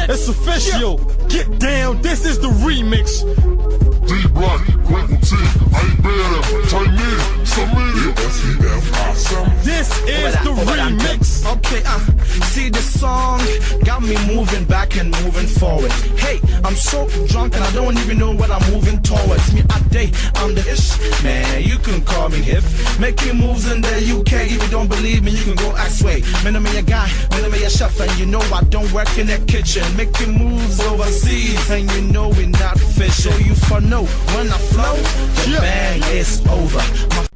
It's official. Get down, this is the remix. D-Block, Quentin T, I better, Chinese, Samir, This is the remix. Okay, see the song got me moving back and moving forward. Hey, I'm so drunk and I don't even know what I'm moving towards. Me a day, I'm the ish man. You can call me Hif. Making moves in the UK. If you don't believe me, you can go ask way. Man, I'm a guy, man, I'm a chef, and you know I don't work in the kitchen. Making moves overseas, and you know we're not fish. So you for know when I flow, the bang is over. My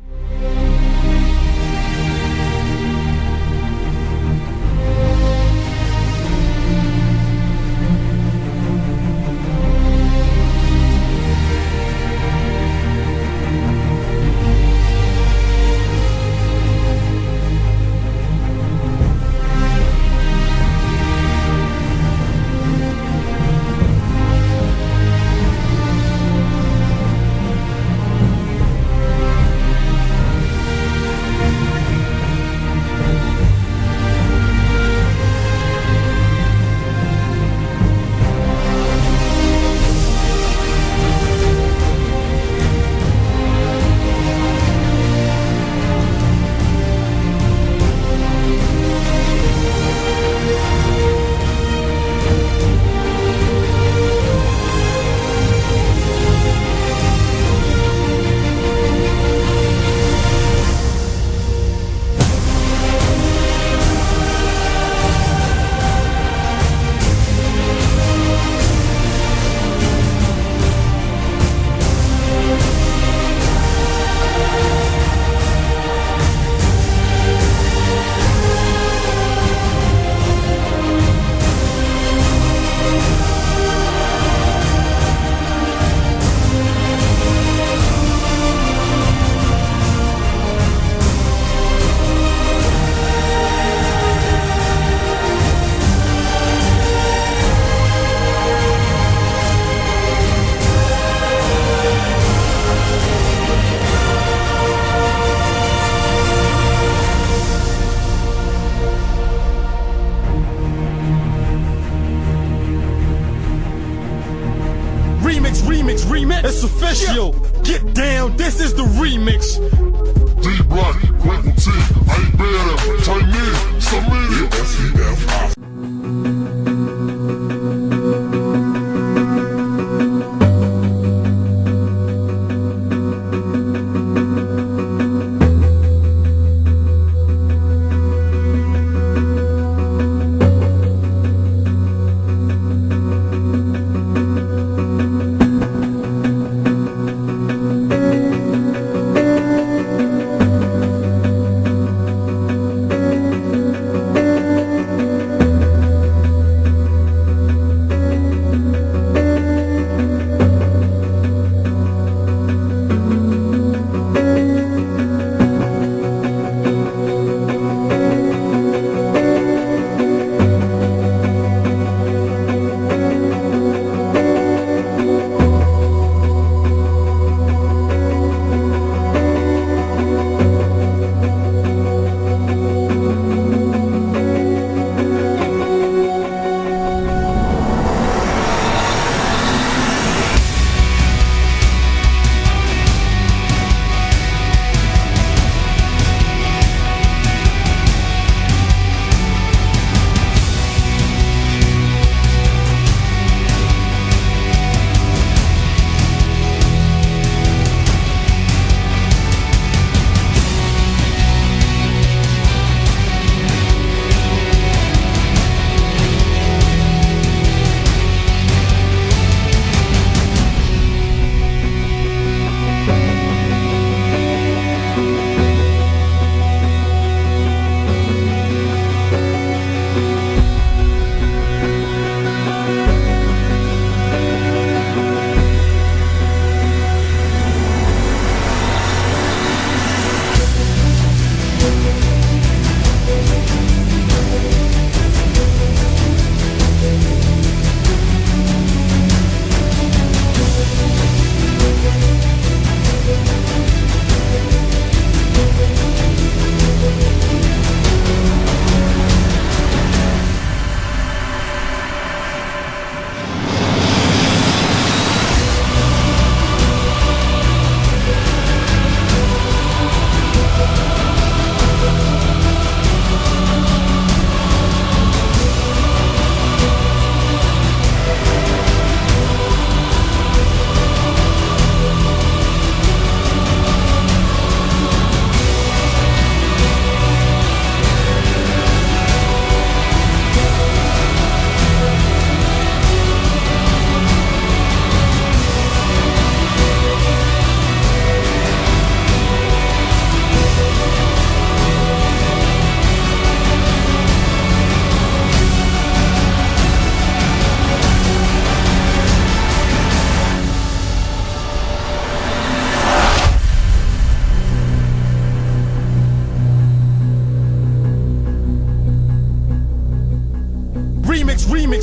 Remix. It's official. Get down, this is the remix. D-Block, Quentin T, I better, Chinese, Samir,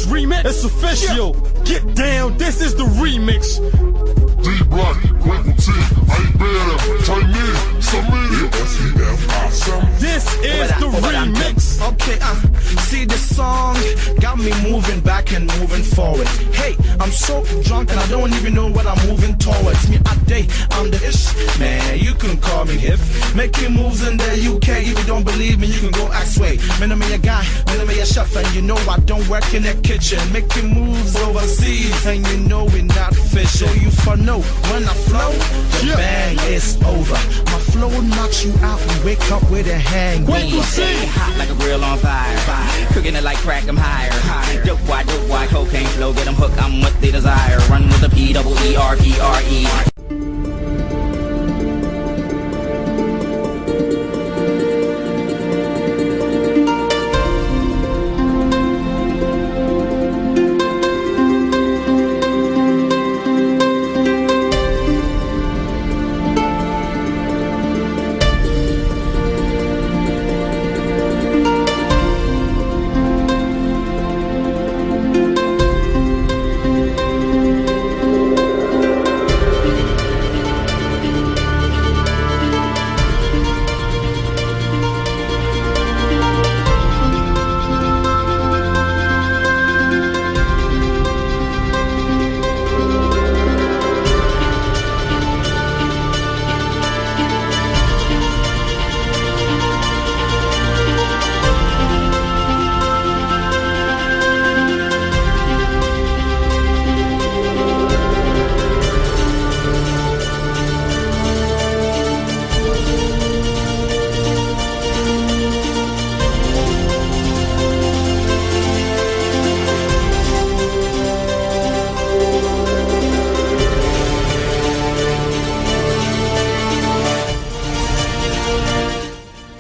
remix. It's official. Get down, this is the remix. D-Block, Quentin T, ain't better, Chinese, Samini, SEF, This is the remix. Okay, see the song got me moving back and moving forward. Hey, I'm so drunk and I don't even know what I'm moving towards. Me a day, I'm the ish man. You can call me Hif. Making moves in the UK. If you don't believe me, you can go ask way. Man, I'm a guy, man, I'm a chef, and you know I don't work in the kitchen. Making moves overseas, and you know we're not fish. So you for know when I flow, the bang is over. My flow knocks you out. You wake up with a hang. Hot like a grill on fire. Cooking it like crack, I'm higher. Dope, why, cocaine flow, get them hooked, I'm what they desire. Run with the P-double-E-R-P-R-E.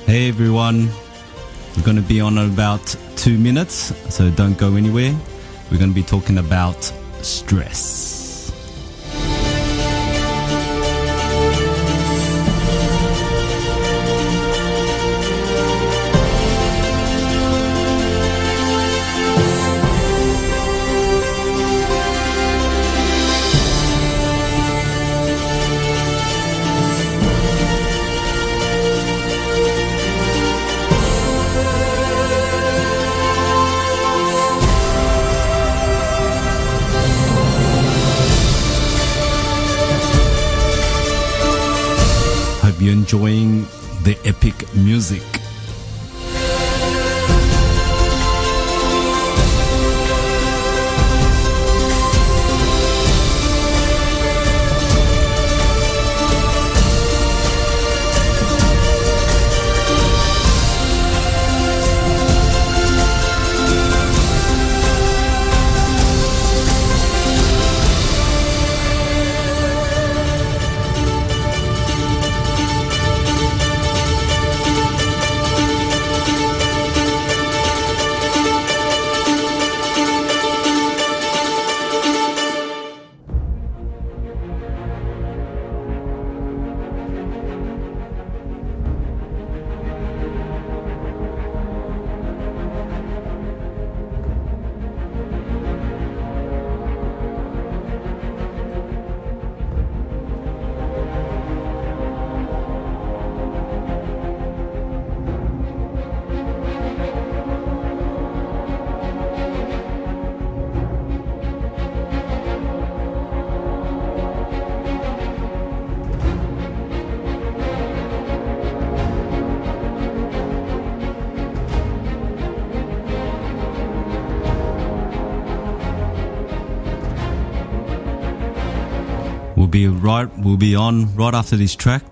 Hey everyone, we're going to be on in about 2 minutes, so don't go anywhere. We're going to be talking about stress. Hope you're enjoying the epic music. We'll be on right after this track,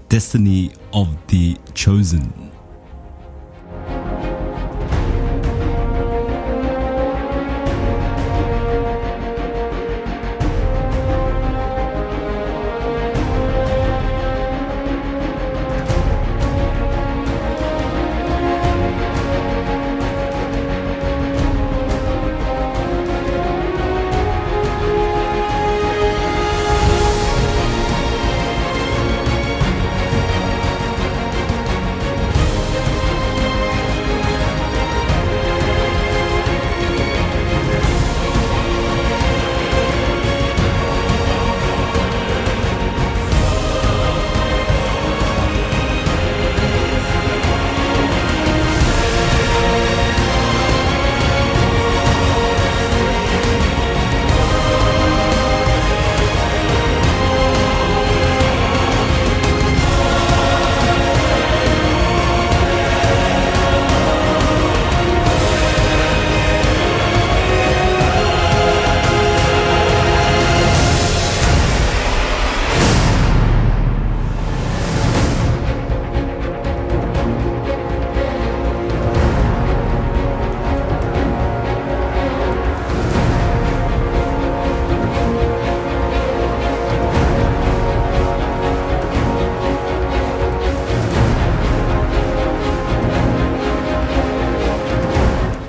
Destiny of the Chosen.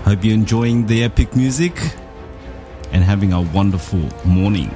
Hope you're enjoying the epic music and having a wonderful morning.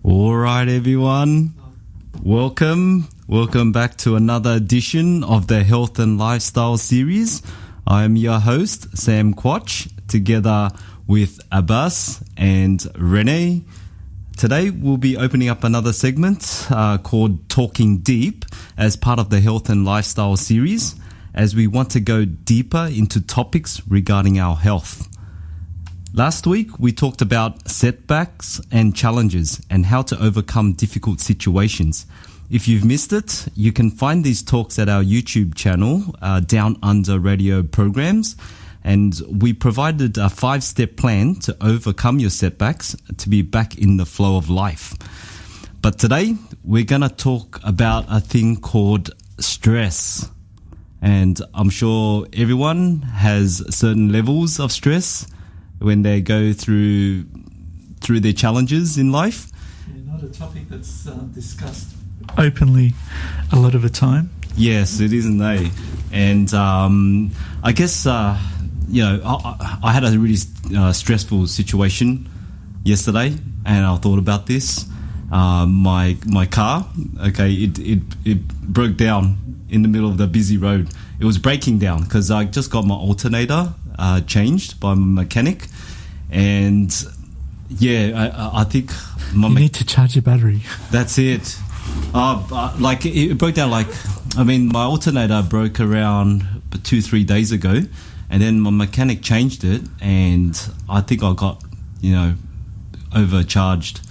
All right, everyone. Welcome back to another edition of the Health and Lifestyle series. I am your host, Sam Quach, together with Abbas and Rene. Today, we'll be opening up another segment called Talking Deep as part of the Health and Lifestyle series, as we want to go deeper into topics regarding our health. Last week, we talked about setbacks and challenges and how to overcome difficult situations. If you've missed it, you can find these talks at our YouTube channel, Down Under Radio Programs. And we provided a 5-step plan to overcome your setbacks to be back in the flow of life. But today, we're going to talk about a thing called stress. And I'm sure everyone has certain levels of stress when they go through their challenges in life. Yeah, not a topic that's discussed openly a lot of the time. Yes, it isn't they? And I guess, I had a really stressful situation yesterday, and I thought about this. My car, it broke down in the middle of the busy road. It was breaking down because I just got my alternator changed by my mechanic, and I think you need to charge your battery. That's it. It broke down. My alternator broke around 2-3 days ago, and then my mechanic changed it, and I think I got overcharged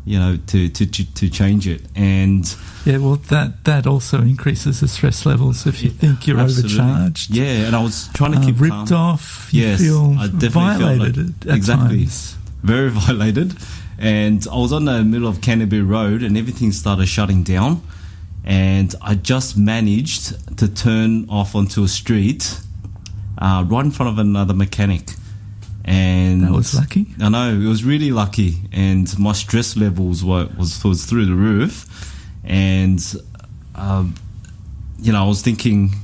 to change it. And yeah, well, that also increases the stress levels if you think you're absolutely overcharged. Yeah, and I was trying to keep ripped calm. off. You feel I definitely violated felt exactly times. Very violated. And I was on the middle of Canterbury Road, and everything started shutting down. And I just managed to turn off onto a street right in front of another mechanic. And that was lucky. I know, it was really lucky, and my stress levels was through the roof. And I was thinking,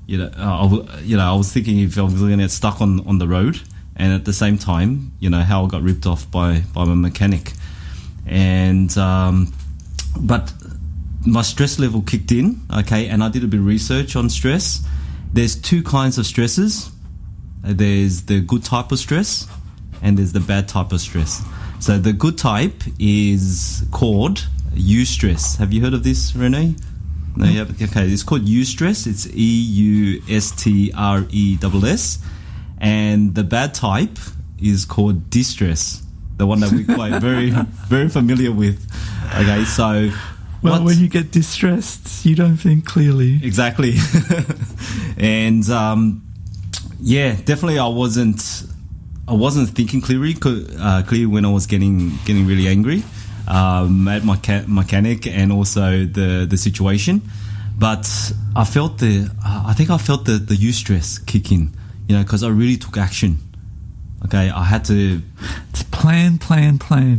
I was thinking if I was going to get stuck on the road, and at the same time, how I got ripped off by my mechanic. And but my stress level kicked in, and I did a bit of research on stress. There's 2 kinds of stresses. There's the good type of stress, and there's the bad type of stress. So the good type is called eustress. Have you heard of this, Rene? No, you haven't. Okay, it's called eustress. It's EUSTRESS. And the bad type is called distress, the one that we're quite very, very familiar with. Okay, so... Well, when you get distressed, you don't think clearly. Exactly. And yeah, definitely I wasn't thinking clearly when I was getting really angry at my mechanic and also the situation. But I think I felt the eustress kick in, because I really took action. Okay, I had to... It's plan.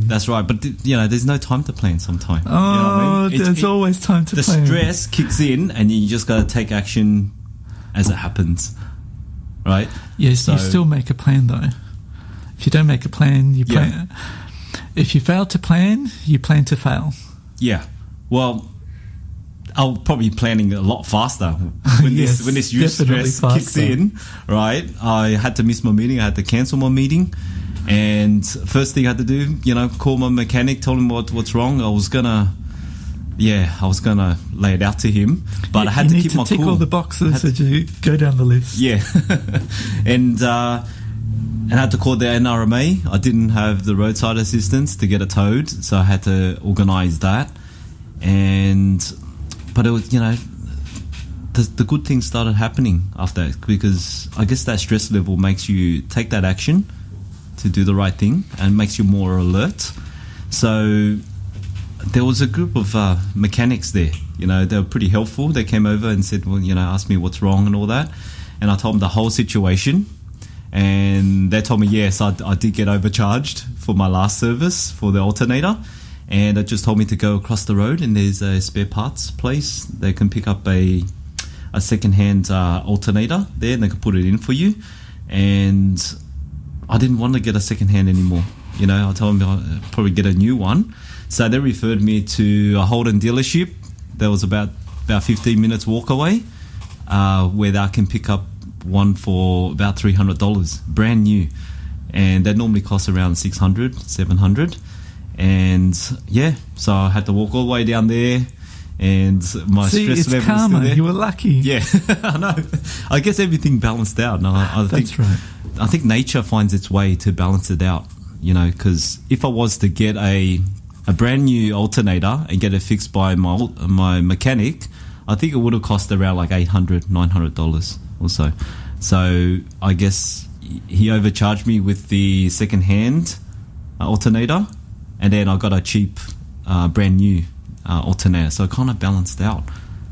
That's right, but there's no time to plan sometimes. Oh, you know what I mean? There's always time to plan. The stress kicks in and you just got to take action as it happens, right? Yes, you still make a plan though. If you don't make a plan, you plan. Yeah. If you fail to plan, you plan to fail. Yeah, well... I'll probably be planning a lot faster when this eustress kicks in, right? I had to miss my meeting. I had to cancel my meeting, and first thing I had to do, call my mechanic, tell him what's wrong. I was gonna lay it out to him, but I had to keep my cool. You need to tick all the boxes as you go down the list. Yeah, and I had to call the NRMA. I didn't have the roadside assistance to get it towed, so I had to organise that, But it was, the good things started happening after that, because I guess that stress level makes you take that action to do the right thing and makes you more alert. So there was a group of mechanics there. They were pretty helpful. They came over and said, well, asked me what's wrong and all that. And I told them the whole situation. And they told me, yes, I did get overcharged for my last service for the alternator. And they just told me to go across the road and there's a spare parts place. They can pick up a second-hand alternator there and they can put it in for you. And I didn't want to get a second-hand anymore. I told them I'd probably get a new one. So they referred me to a Holden dealership that was about 15 minutes walk away, where I can pick up one for about $300, brand new. And that normally costs around $600, $700. And yeah, so I had to walk all the way down there, and my stress level was still there. You were lucky. Yeah, I know. I guess everything balanced out. And That's right. I think nature finds its way to balance it out. Because if I was to get a brand new alternator and get it fixed by my mechanic, I think it would have cost around like $800, $900 or so. So I guess he overcharged me with the second-hand alternator. And then I got a cheap, brand new alternator. So it kind of balanced out.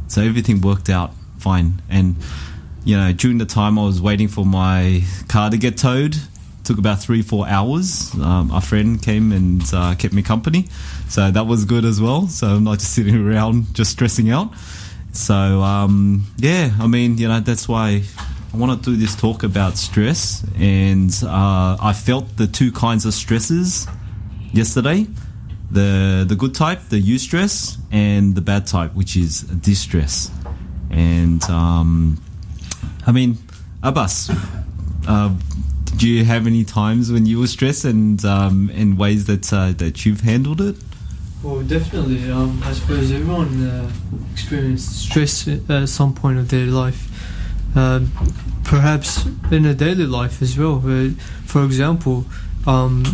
So everything worked out fine. And, during the time I was waiting for my car to get towed, took about 3-4 hours. A friend came and kept me company. So that was good as well. So I'm not just sitting around just stressing out. So, that's why I want to do this talk about stress. And I felt the two kinds of stresses yesterday, the good type, the eustress, and the bad type, which is distress. And Abbas, do you have any times when you were stressed and ways that you've handled it? Well, definitely. I suppose everyone experienced stress at some point of their life. Perhaps in a daily life as well. For example, when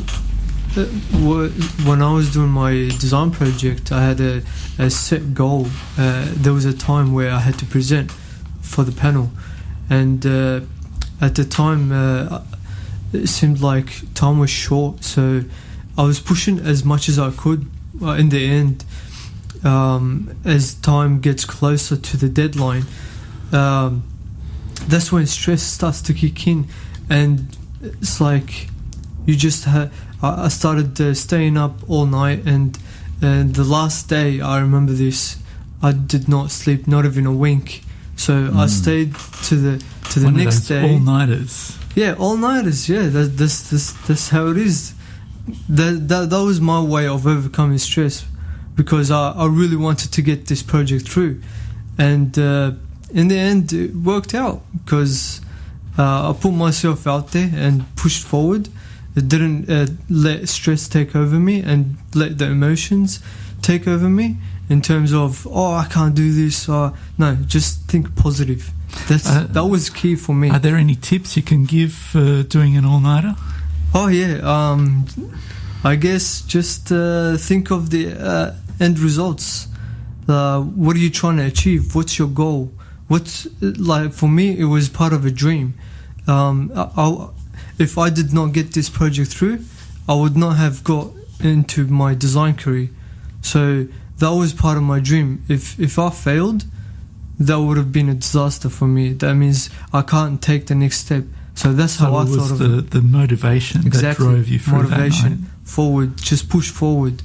I was doing my design project, I had a set goal. There was a time where I had to present for the panel, and at the time it seemed like time was short, so I was pushing as much as I could. In the end, as time gets closer to the deadline, that's when stress starts to kick in, and it's like you just I started staying up all night, and the last day, I remember this, I did not sleep, not even a wink. So I stayed to the next day. All-nighters. Yeah, all-nighters. Yeah, that's how it is. That was my way of overcoming stress, because I really wanted to get this project through, and in the end it worked out, because I put myself out there and pushed forward. It didn't let stress take over me and let the emotions take over me in terms of, oh, I can't do this. Or no, just think positive. That was key for me. Are there any tips you can give for doing an all-nighter? Oh yeah, I guess just think of the end results. What are you trying to achieve? What's your goal? What's like for me? It was part of a dream. If I did not get this project through, I would not have got into my design career. So that was part of my dream. If I failed, that would have been a disaster for me. That means I can't take the next step. So that's how I thought of it. The motivation that drove you through motivation, that night. Forward, just push forward.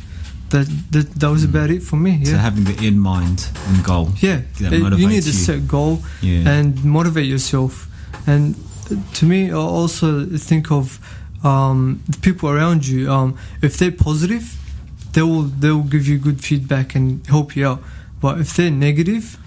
That was about it for me. Yeah. So having the end mind and goal. Yeah, That you motivates need to set goal and motivate yourself. And to me, I also think of the people around you. If they're positive, they will give you good feedback and help you out. But if they're negative,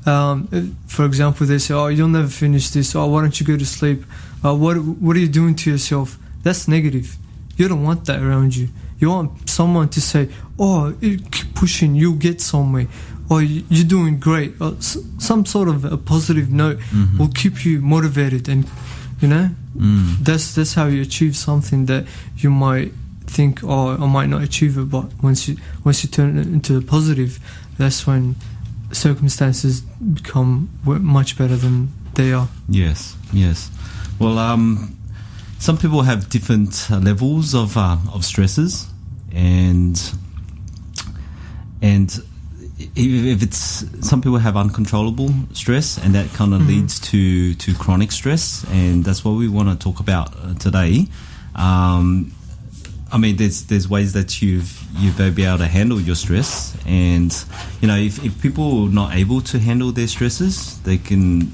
for example, they say, "Oh, you'll never finish this. Oh, why don't you go to sleep? What are you doing to yourself?" That's negative. You don't want that around you. You want someone to say, "Oh, keep pushing. You'll get somewhere. Or you're doing great." Or some sort of a positive note will keep you motivated, and that's how you achieve something that you might think, "Oh, I might not achieve it." But once you turn it into a positive, that's when circumstances become much better than they are. Yes. Well, some people have different levels of stresses, and if it's some people have uncontrollable stress, and that kind of leads to chronic stress, and that's what we want to talk about today. I mean, there's ways that you've be able to handle your stress, and if people are not able to handle their stresses, they can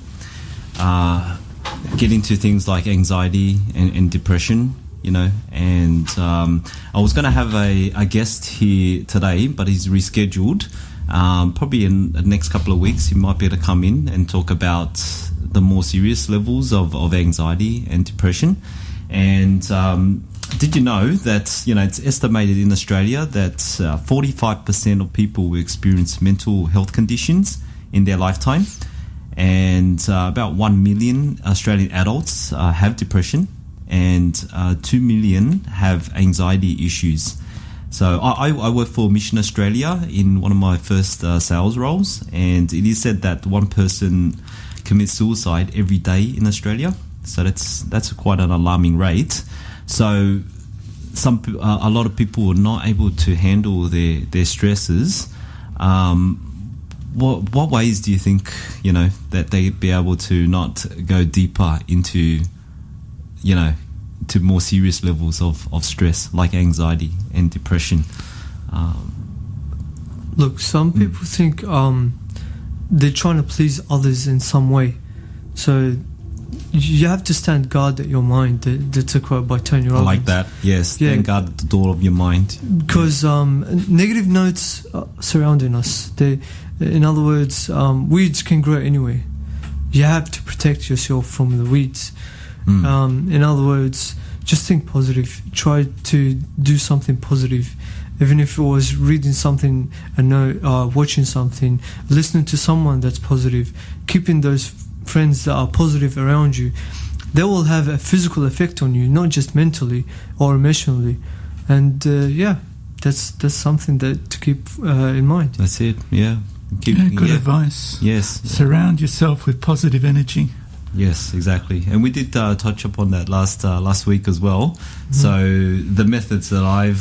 get into things like anxiety and depression. And I was going to have a guest here today, but he's rescheduled. Probably in the next couple of weeks, he might be able to come in and talk about the more serious levels of anxiety and depression. And did you know that it's estimated in Australia that 45% of people will experience mental health conditions in their lifetime, and about 1 million Australian adults have depression, and 2 million have anxiety issues. So I work for Mission Australia in one of my first sales roles, and it is said that one person commits suicide every day in Australia. So that's quite an alarming rate. So a lot of people are not able to handle their stresses. What ways do you think that they'd be able to not go deeper into to more serious levels of stress like anxiety and depression? Look, some people think they're trying to please others in some way. So you have to stand guard at your mind. That's a quote by Tony Robbins. I like that. Yes, stand guard at the door of your mind. Because negative notes are surrounding us. In other words, weeds can grow anywhere. You have to protect yourself from the weeds. In other words, just think positive. Try to do something positive. Even if it was reading something, watching something, listening to someone that's positive, keeping those friends that are positive around you, they will have a physical effect on you, not just mentally or emotionally. And that's something that to keep in mind. That's it. Yeah. Good advice. Yes. Surround yourself with positive energy. Yes, exactly. And we did touch upon that last week as well. So the methods that I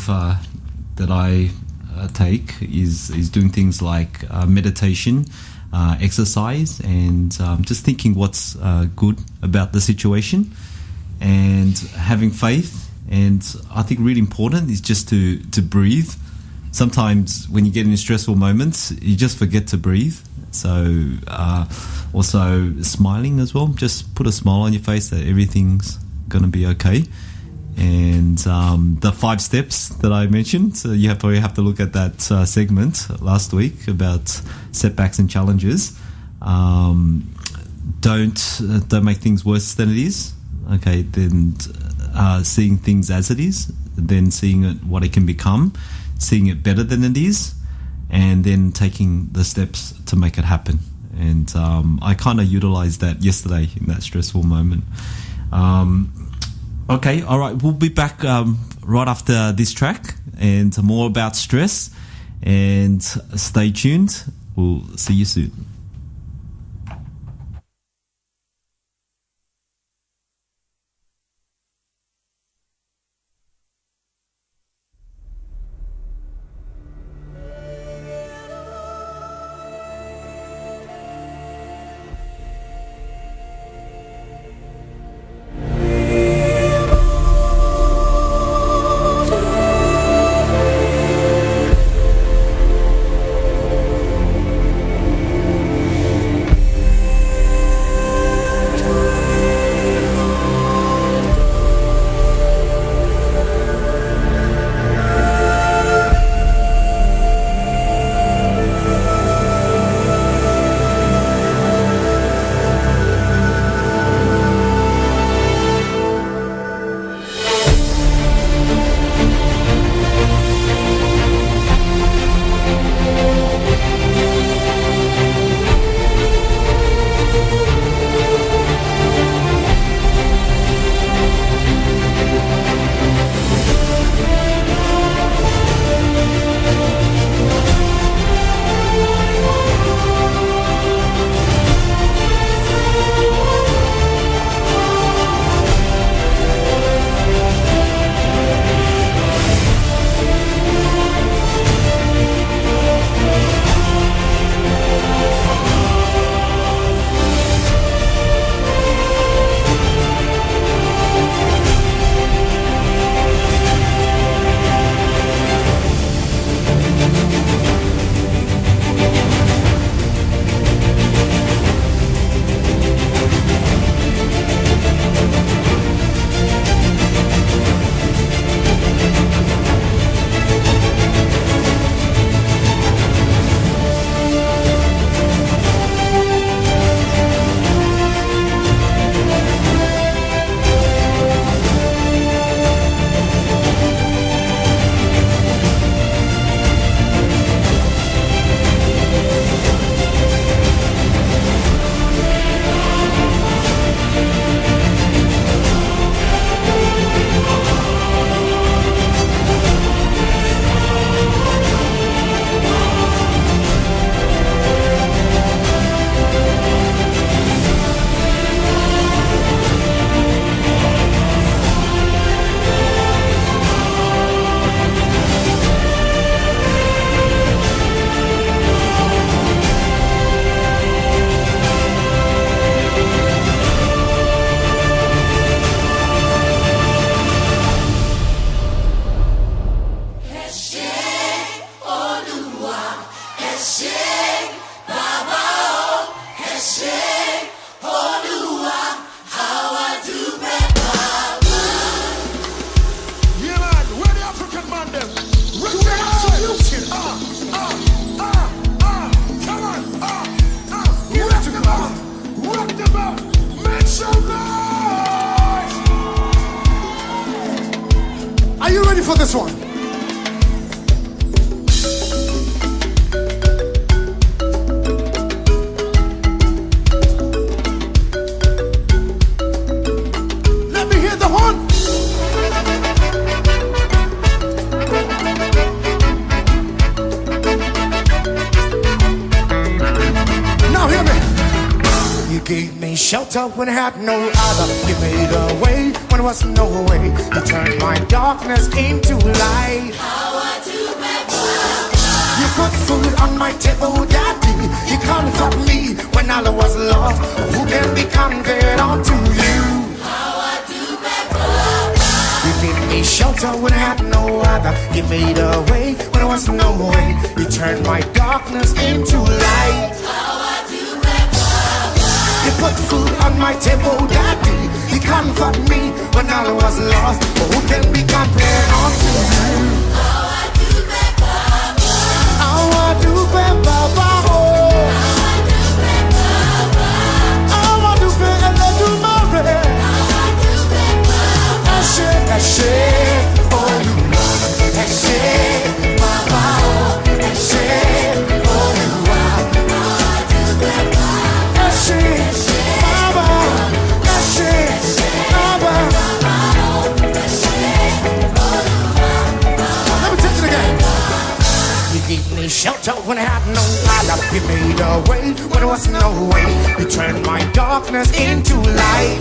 take is doing things like meditation, exercise, and just thinking what's good about the situation, and having faith. And I think really important is just to breathe. Sometimes when you get in stressful moments, you just forget to breathe. So also smiling as well. Just put a smile on your face that everything's going to be okay. And the 5 steps that I mentioned, so you probably have to look at that segment last week about setbacks and challenges. Don't make things worse than it is. Okay, then seeing things as it is, then seeing it what it can become, seeing it better than it is, and then taking the steps to make it happen. And I kind of utilized that yesterday in that stressful moment. Okay, all right, we'll be back right after this track and more about stress. And stay tuned. We'll see you soon. for this one. Let me hear the horn. Now hear me. You gave me shelter when I had no other. You made a way when there was no way. You turned my darkness into light. Power to my power. You put food on my table, Daddy. You comfort me when I was lost. Who can be compared unto you? Power to my power. You gave me shelter when I had no other. You made a way when there was no way. You turned my darkness into light. Power to my power. You put food on my table, Daddy. You comfort me when I was lost. Who can be compared unto you? Power to my power. Power to my power. I want to be a little more. I Shelter when I had no other. You made a way when there was no way. You turned my darkness into light.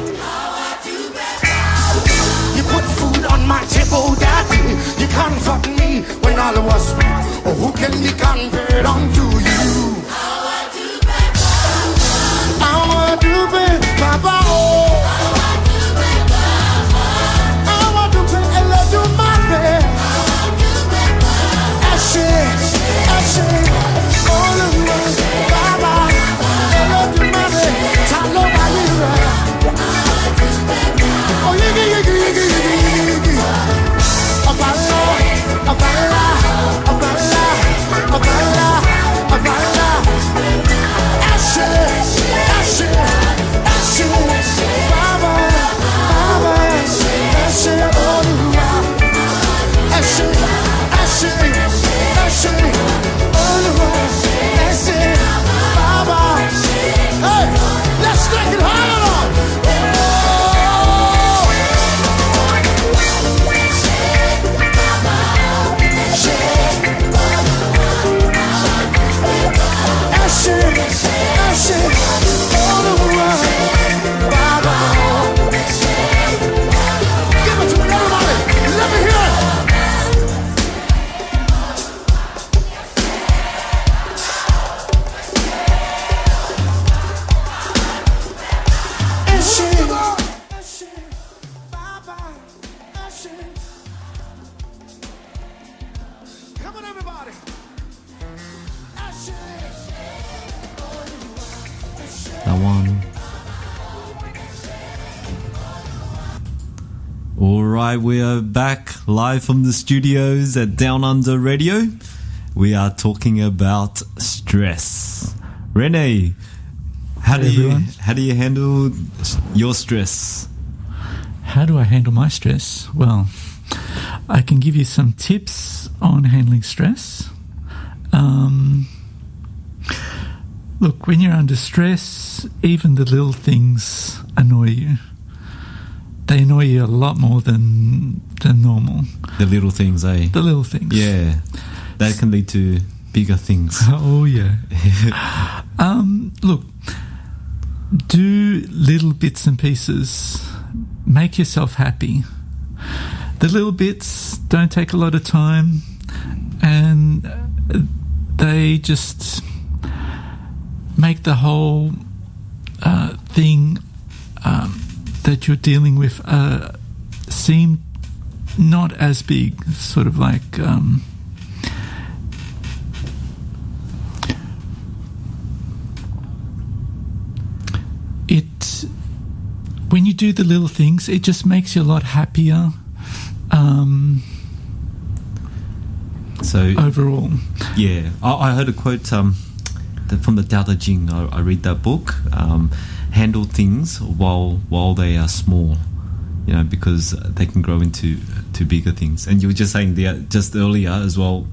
You put food on my table, Daddy. You comfort me when all was wrong. Oh, who can be compared unto you? I want to be Papa. I want to be a little mother. Ashes. All of us, Baba, hello to mommy, Talo Balira. Oh, yiggy. Abala. Ashes, Baba, ashes, all of us. Ashes. Hey, let's take it higher on. Ashes, all over. Baba. Give it to me, everybody. Let me hear it. Come on, everybody. That one. All right, we are back live from the studios at Down Under Radio. We are talking about stress. Rene, how do you handle your stress? How do I handle my stress? Well, I can give you some tips on handling stress. Look, when you're under stress, even the little things annoy you. They annoy you a lot more than normal. The little things, eh? The little things. Yeah. That can lead to bigger things. Oh, yeah. Look, do little bits and pieces. Make yourself happy. The little bits don't take a lot of time, and they just make the whole thing that you're dealing with seem not as big. Sort of like when you do the little things, it just makes you a lot happier. So overall, yeah, I heard a quote from the Tao Te Ching. I read that book. Handle things while they are small, because they can grow into bigger things. And you were just saying just earlier as well.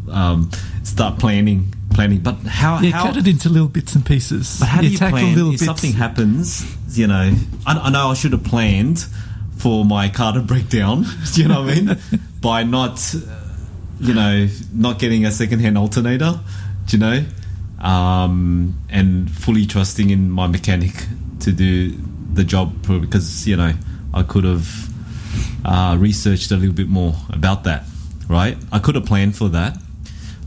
Start planning. But how cut it into little bits and pieces. But how do you plan little if bits. something happens? I know I should have planned for my car to break down. Do you know what I mean? By not getting a second-hand alternator. Do you know? And fully trusting in my mechanic to do the job, because I could have researched a little bit more about that, right? I could have planned for that,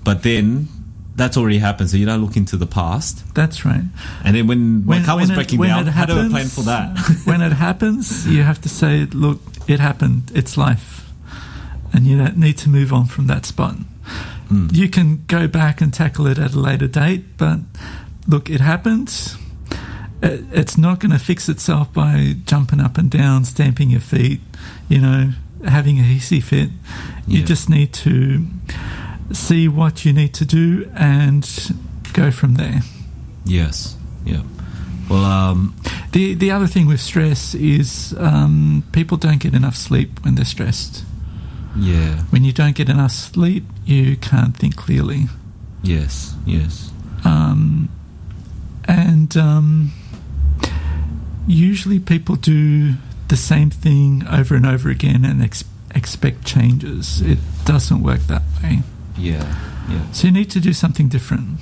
but then that's already happened, so you don't look into the past. That's right. And then when my car was breaking down, how do I plan for that? When it happens, you have to say, look, it happened, it's life, and you don't need to move on from that spot. You can go back and tackle it at a later date, but look, it happened. It's not going to fix itself by jumping up and down, stamping your feet, having a hissy fit. You just need to see what you need to do and go from there. Yes. Yeah. Well, the other thing with stress is people don't get enough sleep when they're stressed. Yeah. When you don't get enough sleep, you can't think clearly. Yes. Yes. Usually people do the same thing over and over again and expect changes. It doesn't work that way. Yeah. Yeah. So you need to do something different.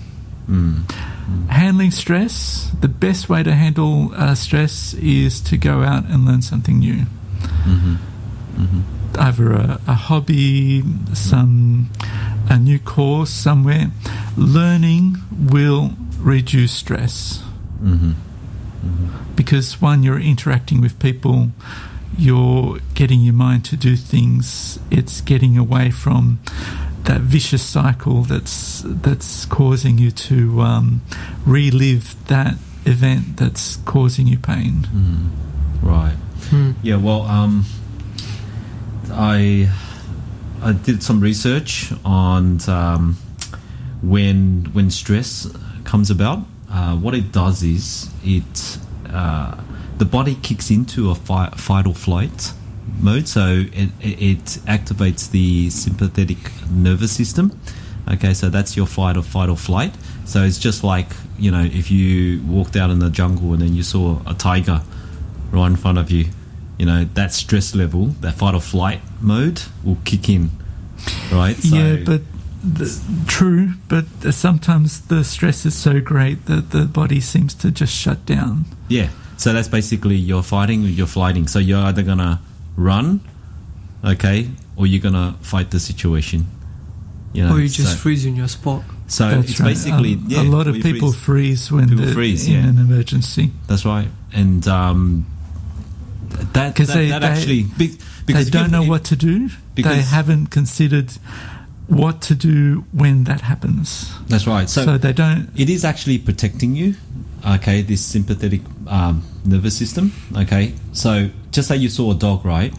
Handling stress, the best way to handle stress is to go out and learn something new. Either a hobby, a new course somewhere. Learning will reduce stress. Because one, you're interacting with people, you're getting your mind to do things, it's getting away from that vicious cycle that's causing you to relive that event that's causing you pain. Right. Yeah, well, I did some research on when stress comes about. What it does is the body kicks into a fight or flight mode, so it activates the sympathetic nervous system. Okay, so that's your fight or flight. So it's just like, you know, if you walked out in the jungle and then you saw a tiger right in front of you, you know, that stress level, that fight or flight mode will kick in, right? So, yeah, but true, but sometimes the stress is so great that the body seems to just shut down. Yeah, so that's basically you're fighting or you're flighting. So you're either going to run, okay, or you're going to fight the situation. You know, or you just freeze in your spot. So That's it's right. basically... a lot of people freeze when they're in an emergency. That's right. And that actually... Because they don't know what to do. They haven't considered what to do when that happens. That's right. So they don't... It is actually protecting you, okay, this sympathetic nervous system, okay? So just say you saw a dog, right?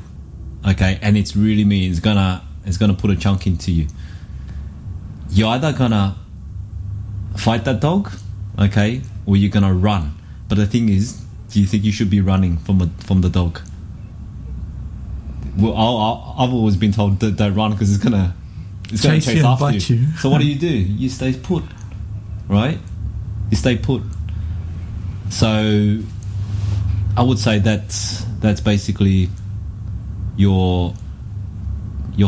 Okay, and it's really mean. It's gonna put a chunk into you. You're either gonna fight that dog, okay, or you're gonna run. But the thing is, do you think you should be running from the dog? Well, I've always been told that don't run because it's gonna chase after you. So what do? You stay put, right? You stay put. So I would say that's basically you're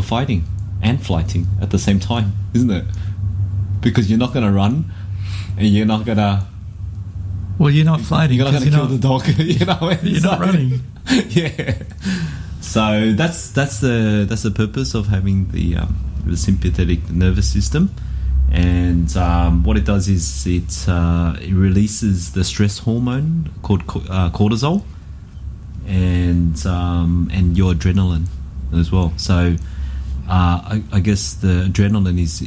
fighting and flighting at the same time, isn't it? Because you're not going to run and you're not going to... Well, you're not fighting. You're not going to kill the dog. You know, you're not running. Yeah. So that's the purpose of having the sympathetic nervous system, and what it does is it releases the stress hormone called cortisol, and your adrenaline as well. So I guess the adrenaline is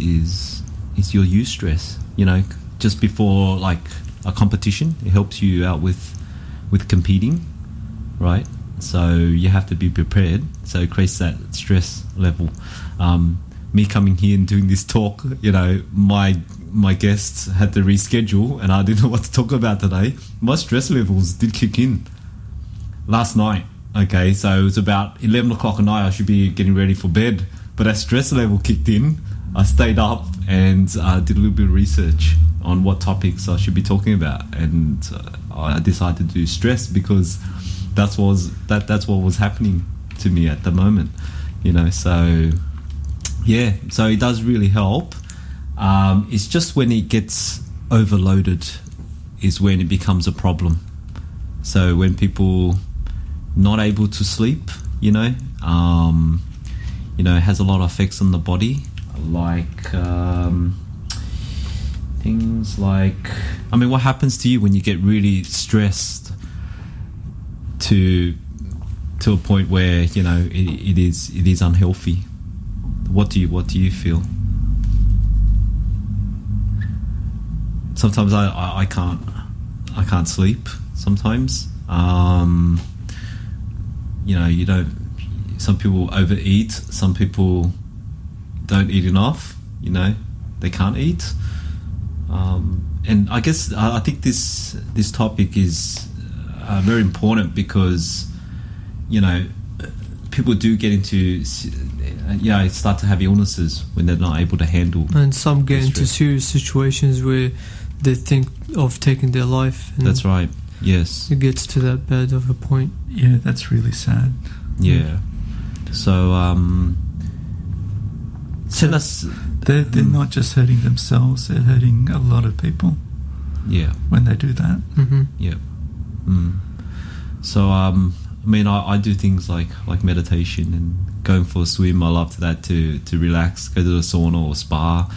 your eustress. You know, just before like a competition, it helps you out with competing, right? So you have to be prepared. So it creates that stress level. Me coming here and doing this talk, you know, my guests had to reschedule and I didn't know what to talk about today. My stress levels did kick in last night. Okay, so it was about 11 o'clock at night. I should be getting ready for bed, but that stress level kicked in. I stayed up and did a little bit of research on what topics I should be talking about, and I decided to do stress because that's what was happening to me at the moment, you know. So yeah, so it does really help. It's just when it gets overloaded is when it becomes a problem. So when people not able to sleep, you know, it has a lot of effects on the body, like things like, I mean, what happens to you when you get really stressed to a point where, you know, it is unhealthy? What do you feel? Sometimes I can't sleep. Sometimes, you know, you don't. Some people overeat. Some people don't eat enough. You know, they can't eat. And I guess I think this topic is very important because, you know, people do get into, start to have illnesses when they're not able to handle. And some get into stress. serious situations where they think of taking their life. And That's right. Yes. it gets to that bad of a point. Yeah, that's really sad. Yeah. So send us. They're not just hurting themselves, they're hurting a lot of people Yeah. when they do that. Mm-hmm. Yeah. So I do things like meditation and going for a swim. I love that to relax, go to the sauna or spa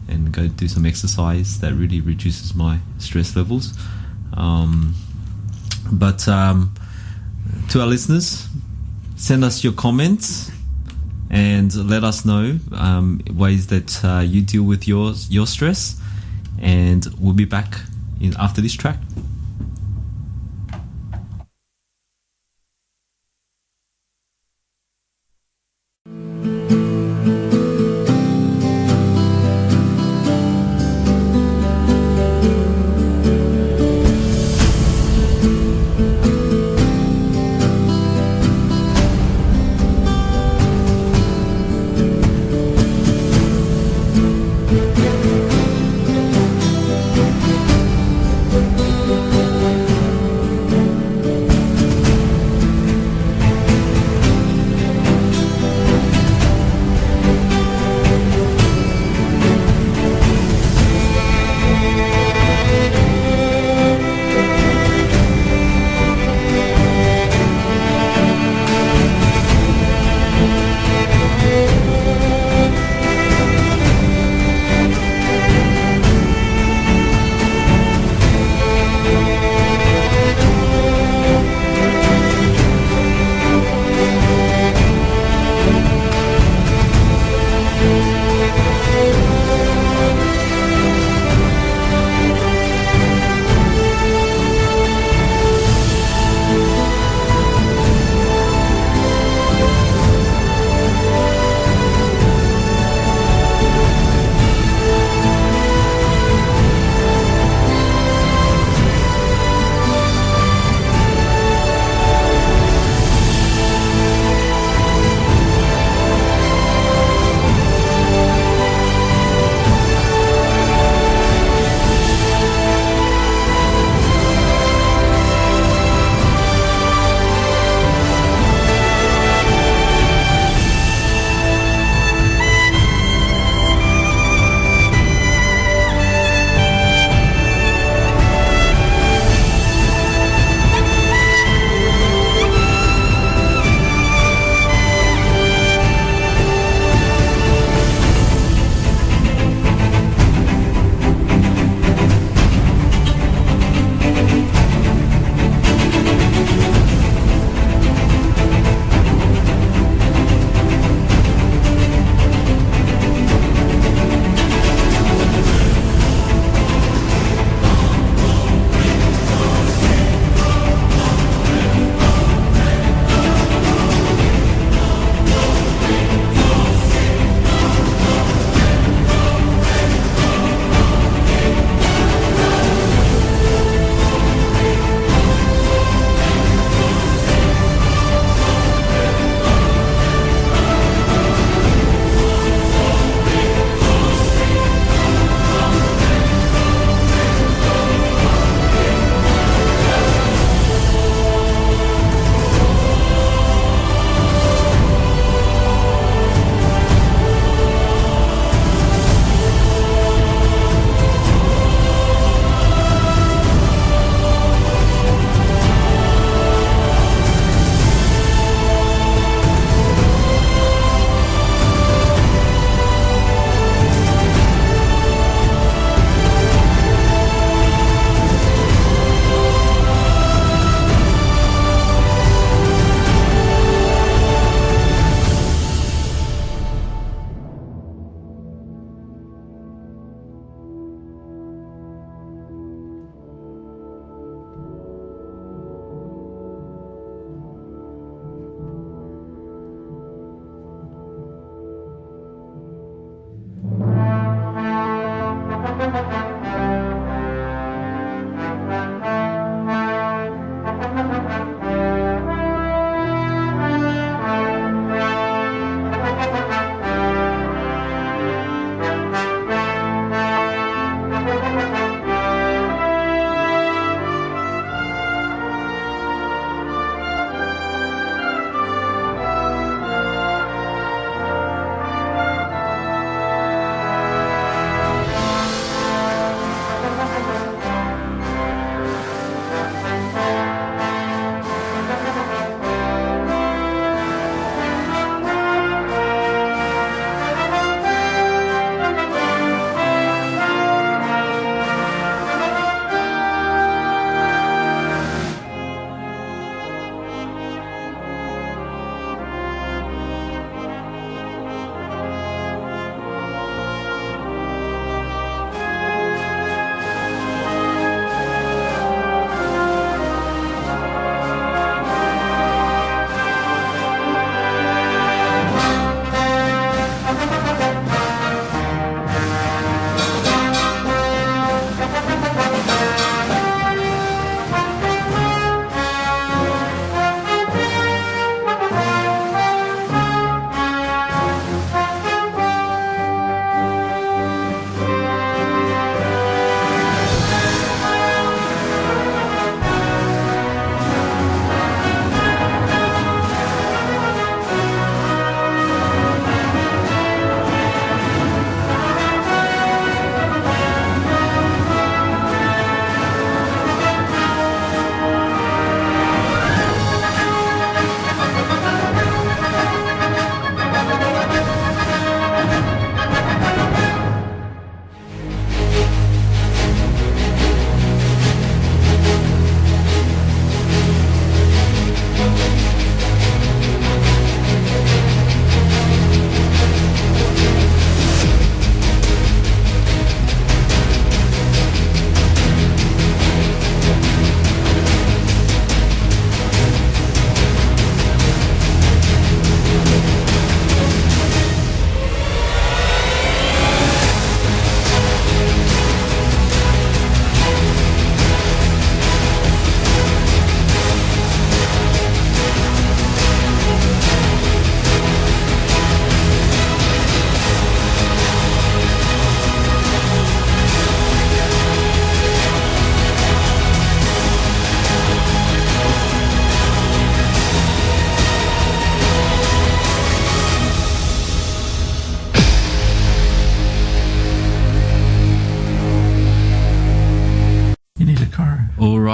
and go do some exercise. That really reduces my stress levels. But to our listeners, send us your comments and let us know ways that you deal with your stress, and we'll be back after this track.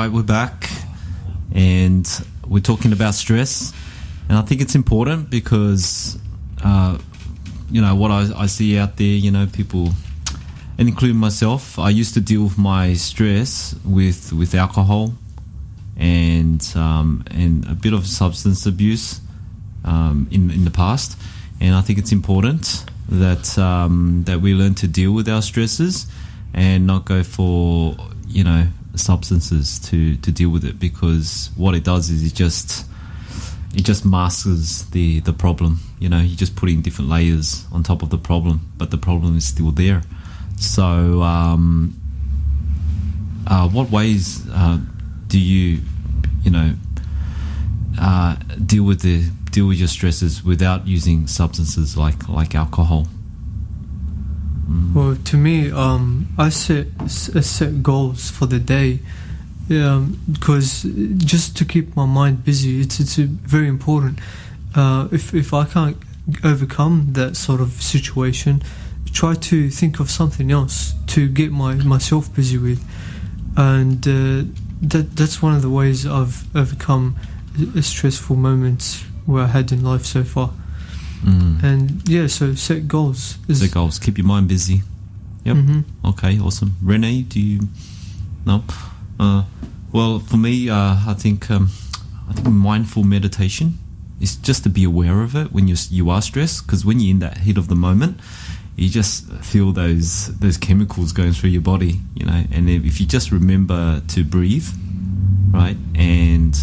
right, we're back, and we're talking about stress, and I think it's important because, what I see out there, people, and including myself, I used to deal with my stress with alcohol and a bit of substance abuse in the past, and I think it's important that we learn to deal with our stresses and not go for substances to deal with it, because what it does is it just masks the problem. You're just putting different layers on top of the problem, but the problem is still there. So what ways do you deal with your stresses without using substances like alcohol? Well, to me, I set goals for the day, because just to keep my mind busy, it's very important. If I can't overcome that sort of situation, try to think of something else to get myself busy with, and that's one of the ways I've overcome stressful moments where I had in life so far. And so set goals. Set goals. Keep your mind busy. Yep. Okay, awesome. Rene, do you? No. Well, for me, I think mindful meditation is just to be aware of it when you are stressed, because when you're in that heat of the moment, you just feel those chemicals going through your body, And if you just remember to breathe, right, and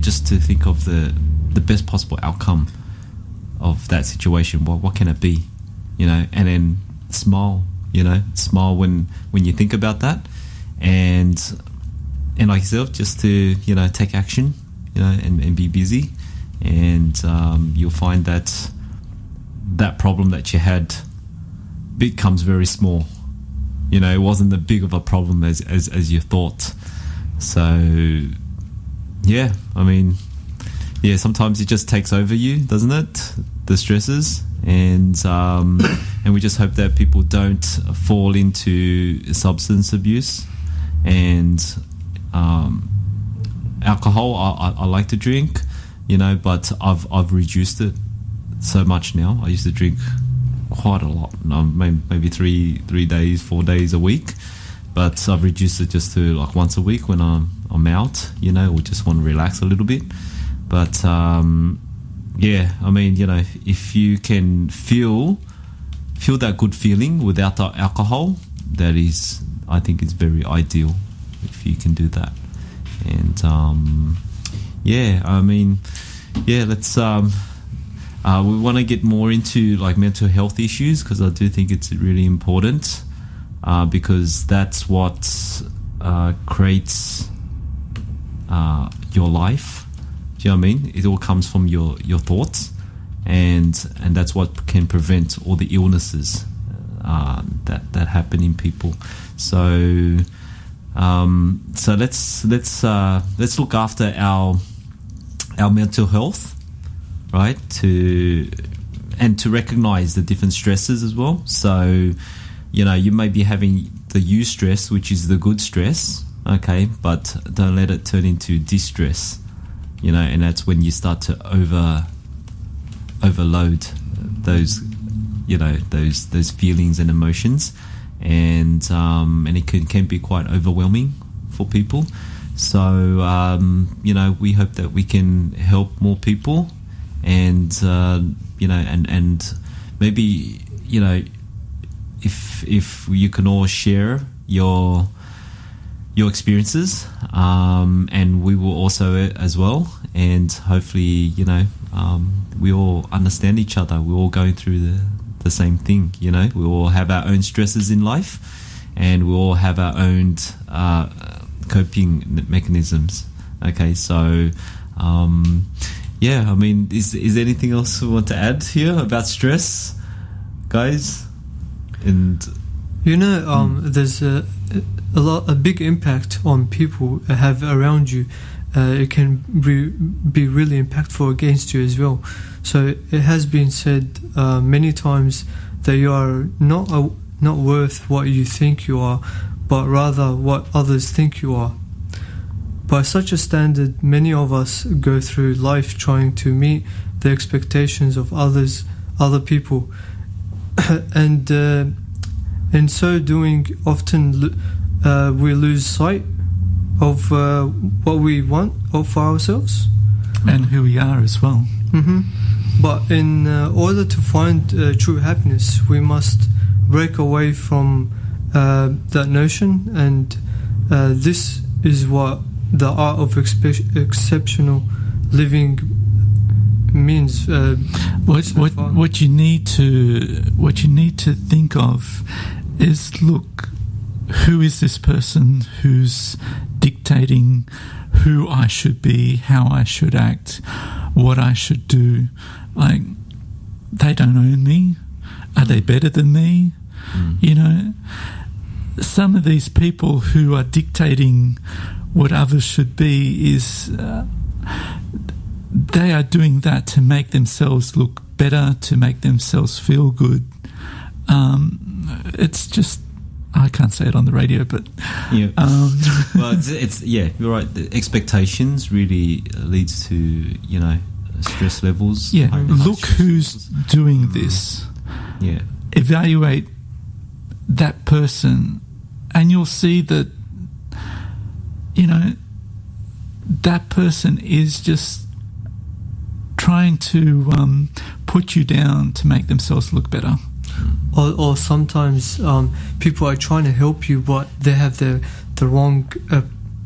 just to think of the best possible outcome of that situation, what can it be, and then smile, smile when you think about that, and like yourself, just to take action, and be busy, and you'll find that problem that you had becomes very small. It wasn't that big of a problem as you thought. So yeah, sometimes it just takes over you, doesn't it? The stresses, and we just hope that people don't fall into substance abuse and alcohol. I like to drink, but I've reduced it so much now. I used to drink quite a lot, maybe 3 days, 4 days a week, but I've reduced it just to like once a week when I'm out, or just want to relax a little bit. But if you can feel that good feeling without the alcohol, that is, I think it's very ideal if you can do that. And let's we want to get more into like mental health issues, because I do think it's really important, because that's what creates your life. Do you know what I mean? It all comes from your thoughts, and that's what can prevent all the illnesses that happen in people. So let's look after our mental health, right? To recognize the different stresses as well. So you may be having the eustress, which is the good stress, okay, but don't let it turn into distress. And that's when you start to overload those feelings and emotions, and it can be quite overwhelming for people. So we hope that we can help more people, and and maybe if you can all share your experiences, and we will also as well, and hopefully we all understand each other. We're all going through the same thing. We all have our own stresses in life, and we all have our own coping mechanisms. Okay, so is there anything else we want to add here about stress, guys? And there's a big impact on people have around you. It can be really impactful against you as well. So it has been said many times that you are not worth what you think you are, but rather what others think you are. By such a standard, many of us go through life trying to meet the expectations of other people, and in so doing, often we lose sight of what we want for ourselves and who we are as well. But in order to find true happiness, we must break away from that notion, and this is what the art of exceptional living means. What you need to think of is, look, who is this person who's dictating who I should be, how I should act, what I should do? Like, they don't own me. Are they better than me? You know, some of these people who are dictating what others should be they are doing that to make themselves look better, to make themselves feel good. It's just, I can't say it on the radio, but yeah. Well, it's you're right. The expectations really leads to, you know, stress levels. Yeah, high look stress who's levels. doing this. Yeah, Evaluate that person, and you'll see that, you know, that person is just trying to put you down to make themselves look better. Or sometimes people are trying to help you, but they have the wrong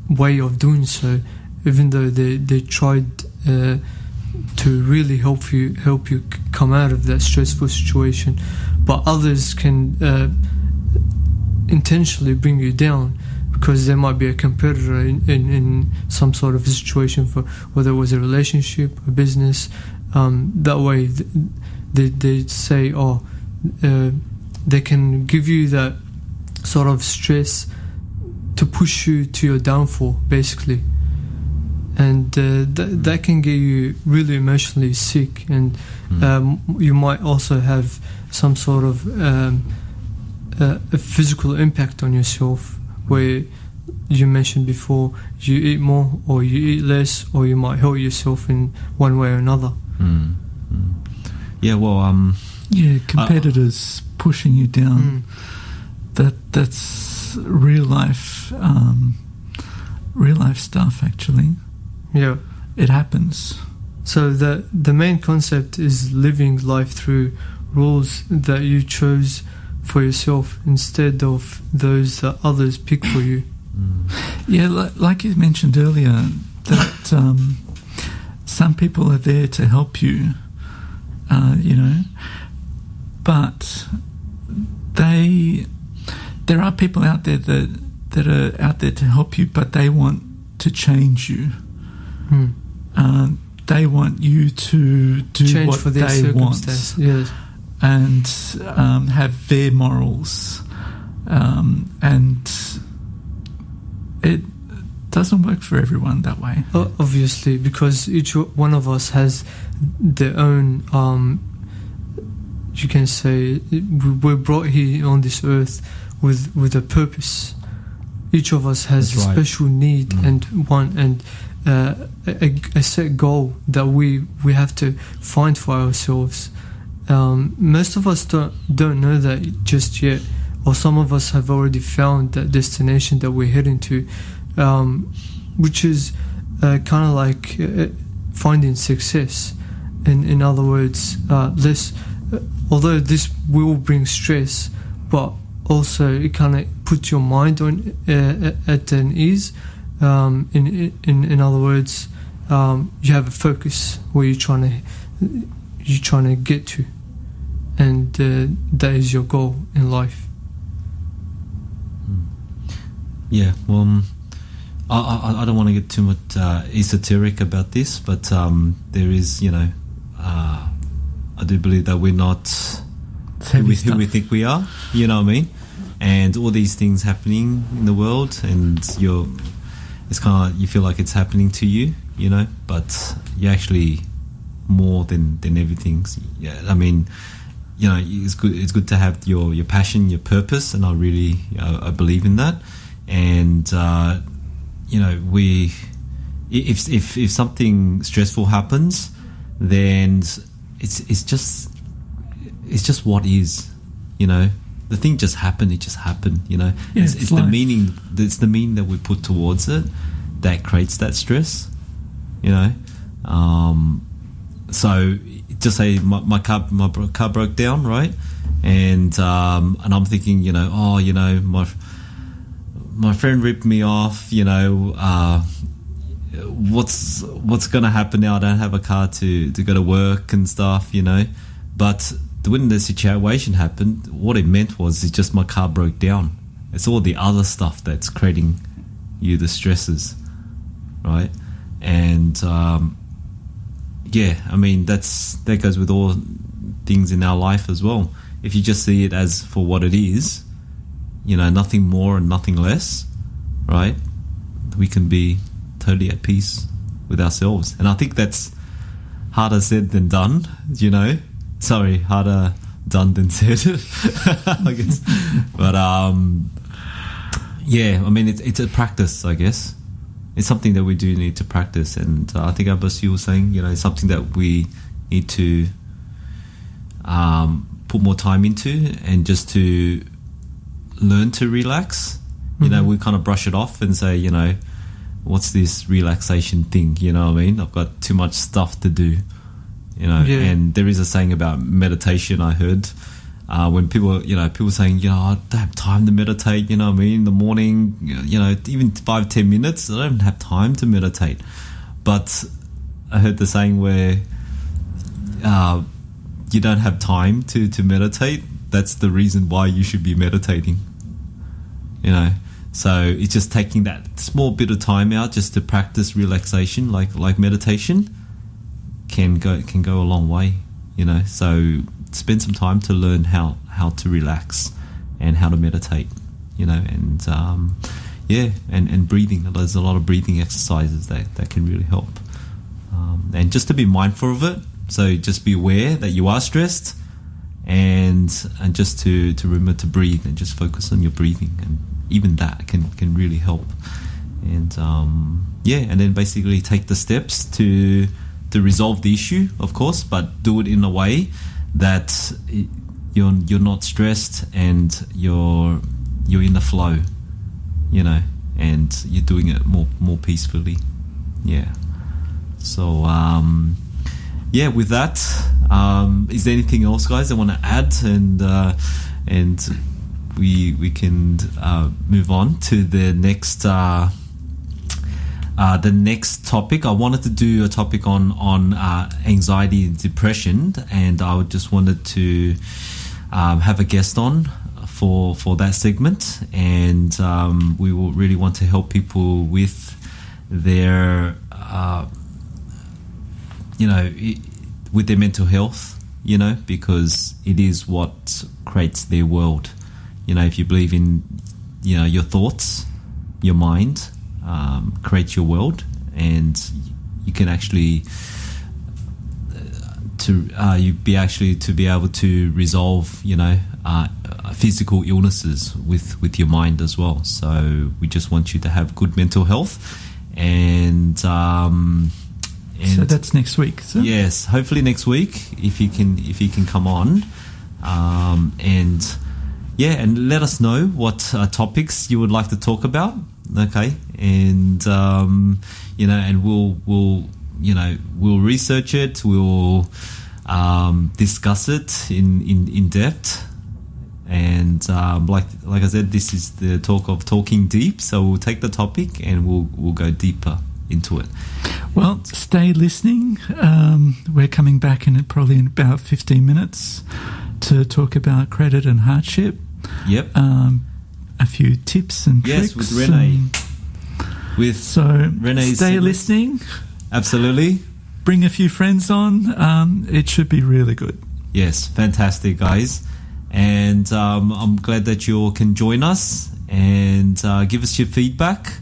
way of doing so, even though they tried to really help you come out of that stressful situation. But others can intentionally bring you down, because there might be a competitor in some sort of situation, for whether it was a relationship, a business. That way they say, they can give you that sort of stress to push you to your downfall, basically. And that can get you really emotionally sick, and you might also have some sort of a physical impact on yourself, where you mentioned before, you eat more or you eat less, or you might hurt yourself in one way or another. Yeah, well, competitors pushing you down. That's real life stuff, actually. Yeah, it happens. So the main concept is living life through rules that you chose for yourself instead of those that others pick for you. Yeah, like you mentioned earlier, that some people are there to help you, you know, but there are people out there that are out there to help you, but they want to change you. They want you to do change what for their they want, yes, and have their morals, and it doesn't work for everyone that way. Obviously, because each one of us has their own, you can say, we're brought here on this earth with a purpose. Each of us has a special need and want, and a set goal that we have to find for ourselves. Most of us don't know that just yet, or some of us have already found that destination that we're heading to, which is kind of like finding success. In other words, although this will bring stress, but also it kind of puts your mind on at an ease. In other words, you have a focus where you're trying to get to, and that is your goal in life. Yeah, well, I don't want to get too much esoteric about this, but there is, you know, I do believe that we're not who we think we are, you know what I mean? And all these things happening in the world, and it's kind of, you feel like it's happening to you, you know, but you're actually more than everything. Yeah, I mean, you know, it's good to have your passion, your purpose, and I believe in that. And you know, we if something stressful happens, then it's just what is, you know. The thing just happened. It just happened, you know. Yeah, it's the meaning. It's the meaning that we put towards it that creates that stress, you know. So just say my car broke down, right? And I'm thinking, you know, oh, you know, my friend ripped me off, you know. What's going to happen now? I don't have a car to go to work and stuff, you know. But when the situation happened, what it meant was it's just my car broke down. It's all the other stuff that's creating you the stresses, right? And yeah, I mean that goes with all things in our life as well. If you just see it as for what it is, you know, nothing more and nothing less, right? We can be totally at peace with ourselves. And I think that's harder said than done, you know. Sorry, harder done than said, I guess. But yeah, I mean, it's a practice, I guess. It's something that we do need to practice. And I think Abbas, you were saying, you know, it's something that we need to put more time into, and just to learn to relax. You know, we kind of brush it off and say, you know, what's this relaxation thing? You know what I mean? I've got too much stuff to do. You know, and there is a saying about meditation I heard when people saying, you know, I don't have time to meditate, you know what I mean, in the morning, you know, even 5-10 minutes, I don't have time to meditate. But I heard the saying where you don't have time to meditate, that's the reason why you should be meditating, you know. So it's just taking that small bit of time out just to practice relaxation, like meditation, can go a long way, you know. So spend some time to learn how to relax and how to meditate, you know. And and breathing. There's a lot of breathing exercises that can really help, and just to be mindful of it. So just be aware that you are stressed, and just to remember to breathe and just focus on your breathing, and even that can really help. And and then basically take the steps to resolve the issue, of course, but do it in a way that you're not stressed and you're in the flow, you know, and you're doing it more peacefully. Yeah. So with that, is there anything else, guys, I want to add? And we can move on to the next topic. I wanted to do a topic on anxiety and depression, and I just wanted to have a guest on for that segment. And we will really want to help people with their with their mental health, you know, because it is what creates their world. You know, if you believe in, you know, your thoughts, your mind creates your world, and you can actually to be able to resolve, you know, physical illnesses with your mind as well. So we just want you to have good mental health, and so that's next week, is it? Yes, hopefully next week if you can come on, and let us know what topics you would like to talk about. Okay, and and we'll research it. We'll discuss it in depth. And like I said, this is the talk of talking deep. So we'll take the topic and we'll go deeper into it. Well, stay listening. We're coming back in probably in about 15 minutes to talk about credit and hardship. Yep. A few tips and tricks. Yes, with Rene. Rene, stay listening. Absolutely. Bring a few friends on. It should be really good. Yes, fantastic, guys. And I'm glad that you all can join us and give us your feedback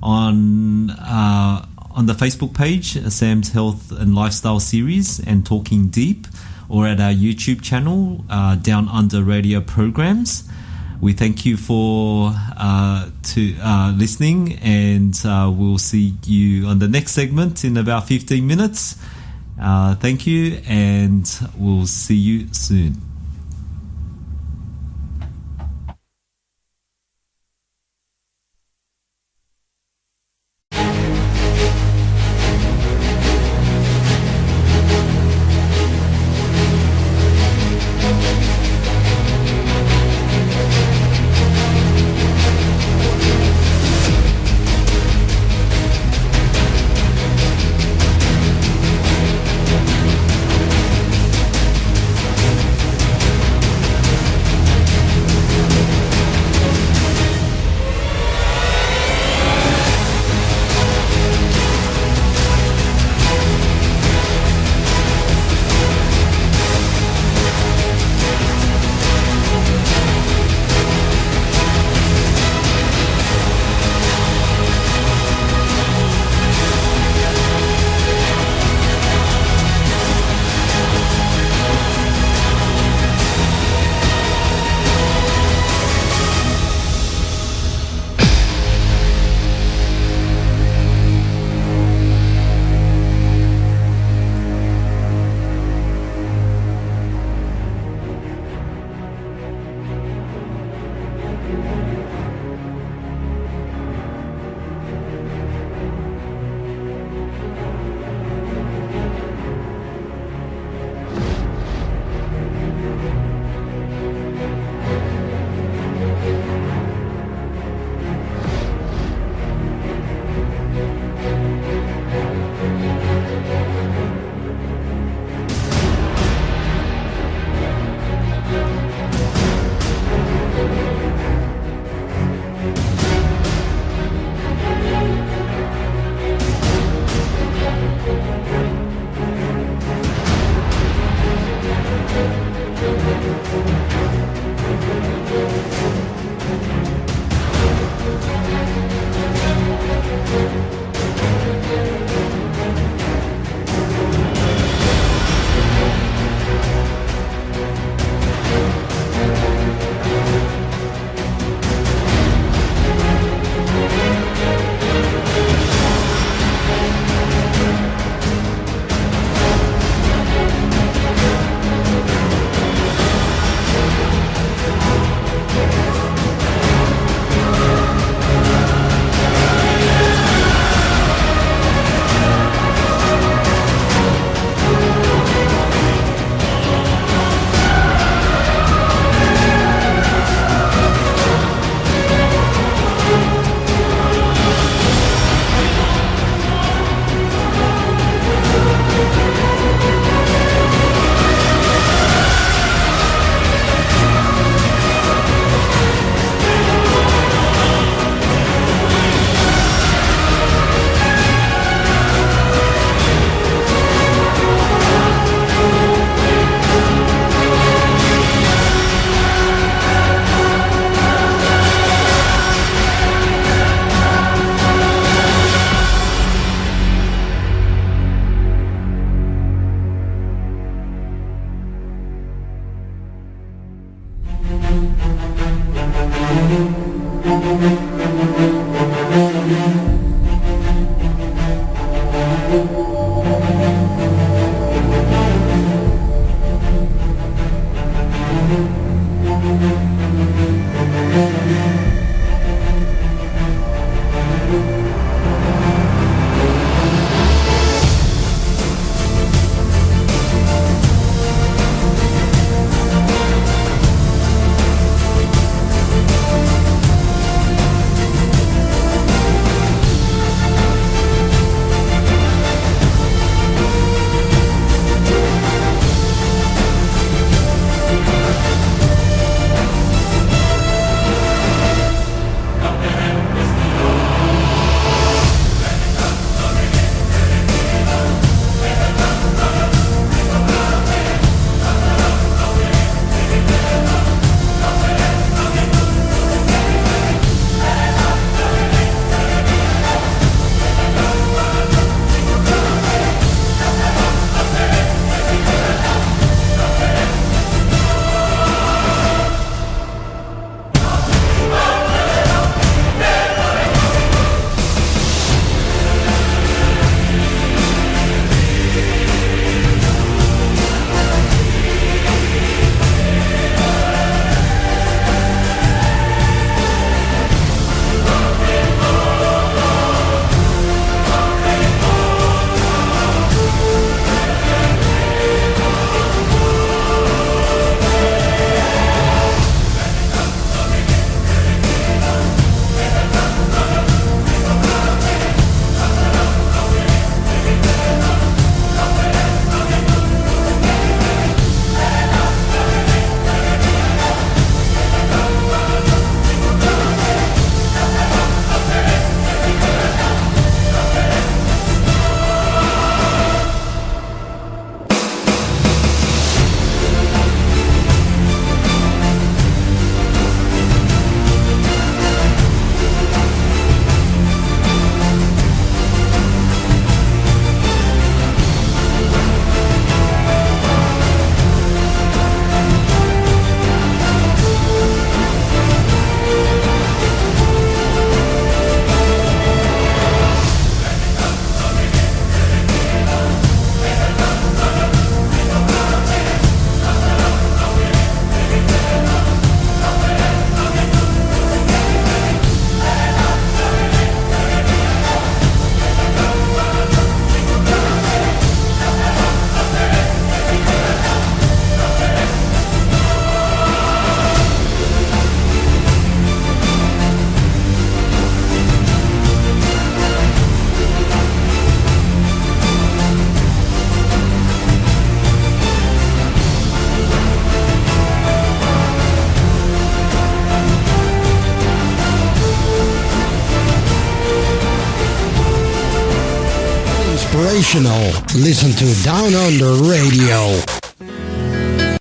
on the Facebook page, Sam's Health and Lifestyle Series and Talking Deep, or at our YouTube channel, Down Under Radio Programs. we thank you for listening, and we'll see you on the next segment in about 15 minutes. Thank you, and we'll see you soon. inspirational. Listen to Down Under Radio.